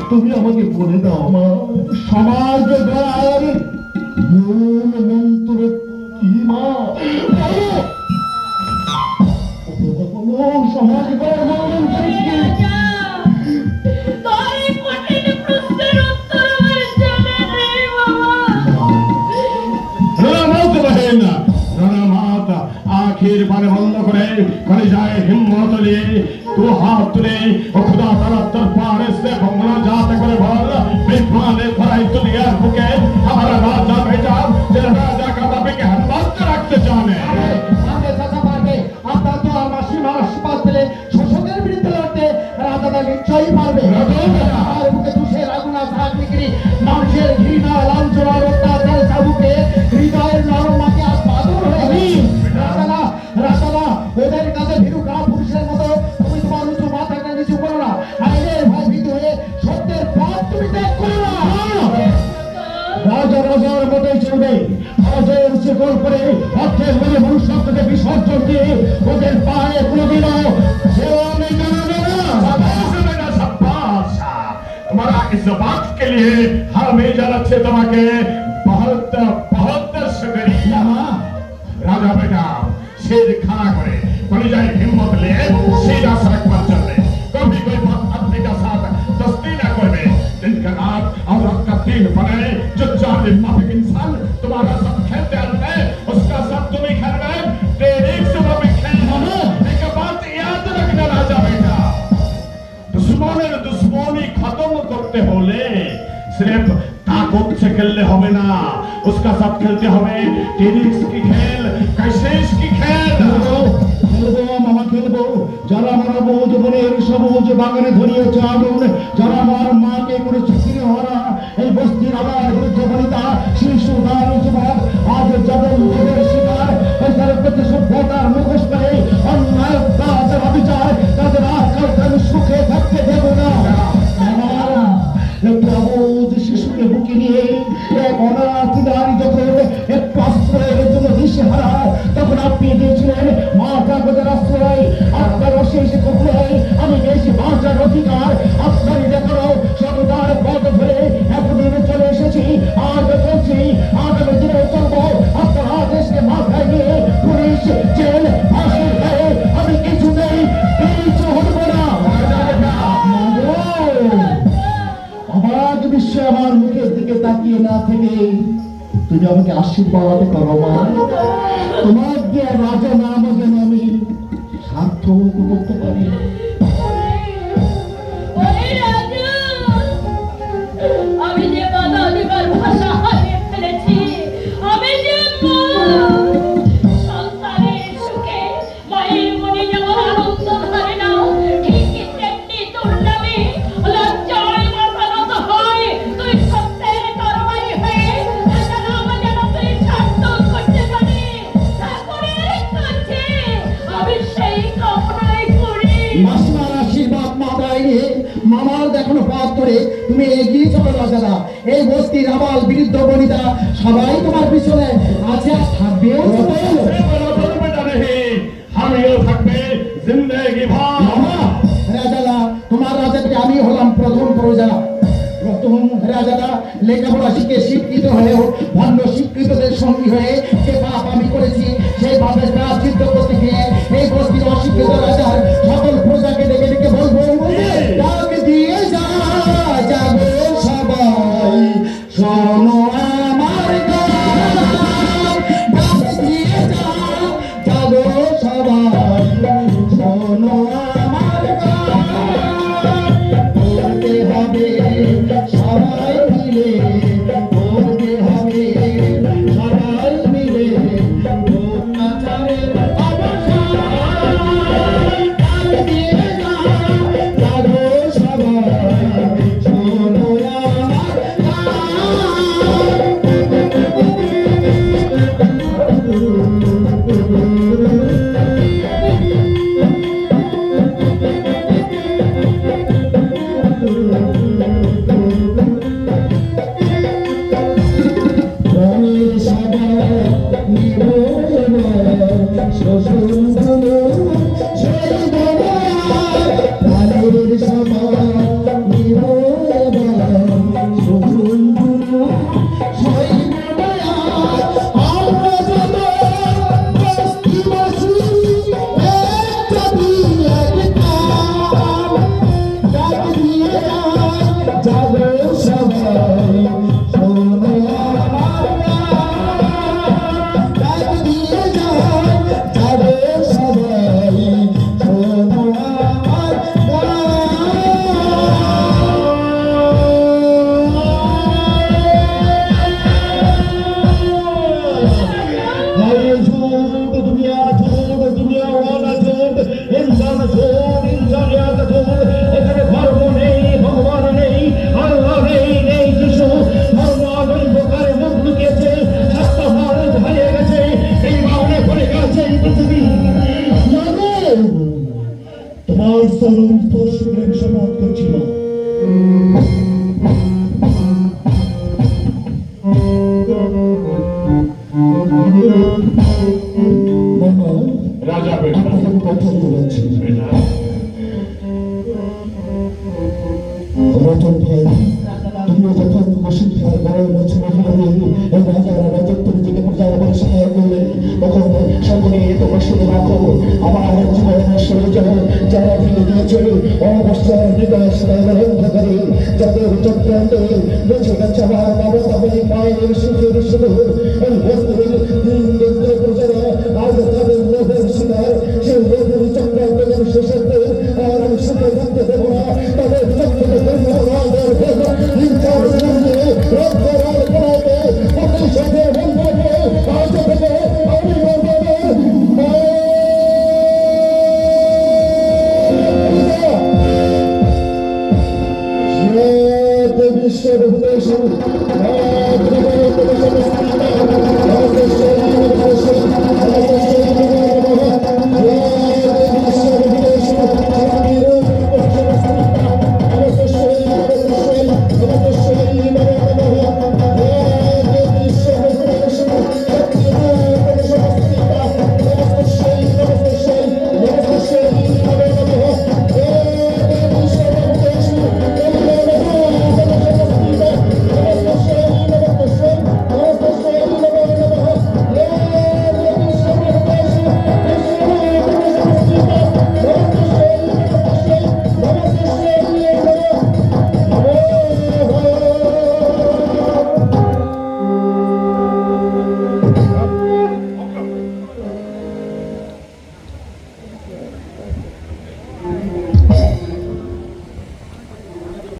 তুমি আমাকে বলে দাও মা, সমাজ গড়ার মূল মন্ত্র কি মা? সমাজ গড়ার মূল মন্ত্র কি? आखिर बारे बंद करे जाए हिम्मत लिए तू हाथ तुले और खुदा तारा दरबार से बंगला जाते करे बोल बेफाने भराई तुलिया भुके हमारा राजा बेटा तेरा राजा का बाबे के हनुमान रखते जाने आगे चाचा मारके आपका तो आमाशी माश पास मिले शोषकों विरुद्ध लड़ते राजा का निश्चय मारबे আর বুকে তুষে রাগুনা সাত ডিগ্রি মানুষের ঘৃণা লাঞ্ছনা অত্যাচার চাবুকে হৃদয়ের নরম মাটি আজ পাথর হয়ে রাজালা রাজালা ওদের কাছে ভীরু কারা পুরুষের মতো তুমি তোমার উঁচু মাথাটা নিচু করো না আইনের ভয় ভীত হয়ে সত্যের পথ তুমি ত্যাগ করো না রাজা রাজার মতোই চলবে অজয়ের শিকল করে অর্থের বলে মনুষ্যত্বকে বিসর্জন দিয়ে ওদের পায়ে কোনোদিনও সেবা আমি জানাবো না। तुम्हारा इस बात के लिए हमेशा अच्छे तुम्हारे बहुत बहुत शुक्रिया राजा बेटा शेर खाना करे बनी जाए हिम्मत ले सीधा सड़क पर चल ले कभी कोई बात अपने का साथ दस्ती ना करे दिन का रात और रात का दिन बने जो जालिम माफिक इंसान तुम्हारा सब खेलते हैं उसका सब तुम्हें खेल रहे तेरे सुबह में खेलना एक बात याद रखना राजा बेटा दुश्मनेर दुश्मनी खत्म करते होले सिर्फ ताकत से खेलने होवे ना उसका साथ खेलते होवे टेनिस की खेल कैसेस की खेल খেলবো মামা খেলবো যারা মারাবো জীবনের সবুজ বাগানে ধরিয়েছে আগুন যারা আমার মাকে করে চাকরি হরা এই বস্তির আবার বিরুদ্ধে বনিতা শিশু নারী যুবক আজ যাদের যুগের শিকার ওই তার প্রতি সভ্যতার মুখোশ করে অন্যায় অত্যাচার অবিচার তাদের আজকাল সুখে থাকতে দেব না। একটু অবুঝ শিশুকে বুকে নিয়ে এক অনাথ নারী যখন একটু আশ্রয়ের জন্য দিশেহারা তখন আপনি দিয়েছিলেন মা কাগজের আশ্রয় আপনার অশেষ কখনোই আমি বেশি বাঁচার অধিকার আপনারই দেখানো সততার পথ ধরে এতদিন চলে এসেছি আজ চলছি আগামী দিনে চলবো আপনার আদেশকে মাথায় নিয়ে পুলিশ জেল ফাঁসি হয়ে আমি কিছুতেই পিছু হব না। অবাক বিশ্বে আমার মুখের দিকে তাকিয়ে না থেকে তুমি আমাকে আশীর্বাদ করো মা তোমার যে রাজা নাম যেন আমি সার্থক করতে পারি। আমি যে বাধা দিবার ভাষা হারিয়ে ফেলেছি আমি যে সন্তানের সুখে মায়ের মনে যেমন আনন্দ ধরে না ঠিক তেমনি তোর নামে লজ্জায় মাথা নত হয় তুই সত্যের তরবারি হয়ে একটা নাম যেন তুই সার্থক করতে পারি তা করে করছে আমি সেই কামনাই করি। মাসিমার আশীর্বাদ মাথায় নিয়ে মামার দেখানো পথ ধরে তুমি এগিয়ে চলো রাজারা এই বস্তির আবাল বিরুদ্ধ বনিতা সবাই তোমার পিছনে আছে আর থাকবেও আমিও থাকবে জিন্দেগি ভর। রাজারা তোমার রাজাকে আমি হলাম প্রথম প্রজা প্রথম রাজারা লেখাপড়া শিখে শিক্ষিত হয়েও ভণ্ড শিক্ষিতদের সঙ্গী হয়ে যে পাপ আমি করেছি সেই পাপের প্রায়শ্চিত্ত করতে গিয়ে এই বস্তির অশিক্ষিত রাজার সকল প্রজাকে ডেকে ডেকে বলবো ডাক দিয়ে যাবো সবাই শোনো আমার গান ডাক দিয়ে যাবো সবাই শোনো আমার গান বলতে হবে সবাই মিলে বলতে হবে সবাই মিলে অত্যাচারের অবসান তোমার চরণ স্পর্শ করে আমি শপথ করছিলাম। মামা, রাজা বেটা আপনাকে আমি কথা বলেছি বেটা রতন ভাই, তুমিও যখন বসুন্ধরা বড় বছর হবে এই রাজারা রাজত্ব নিজেকে প্রচার করে সহায় করলে তখন সকলে তোমরা শুনে রাখো, আমার জীবন সরে যাও যারা ফিরে দিয়েছে অবসর হৃদয় সদায় অন্ধকারে যাদের চক্রান্তে বেঁচে গেছে আমার বাবা তবে পায়ের সুখের শুধু ওই বস্তুর দিন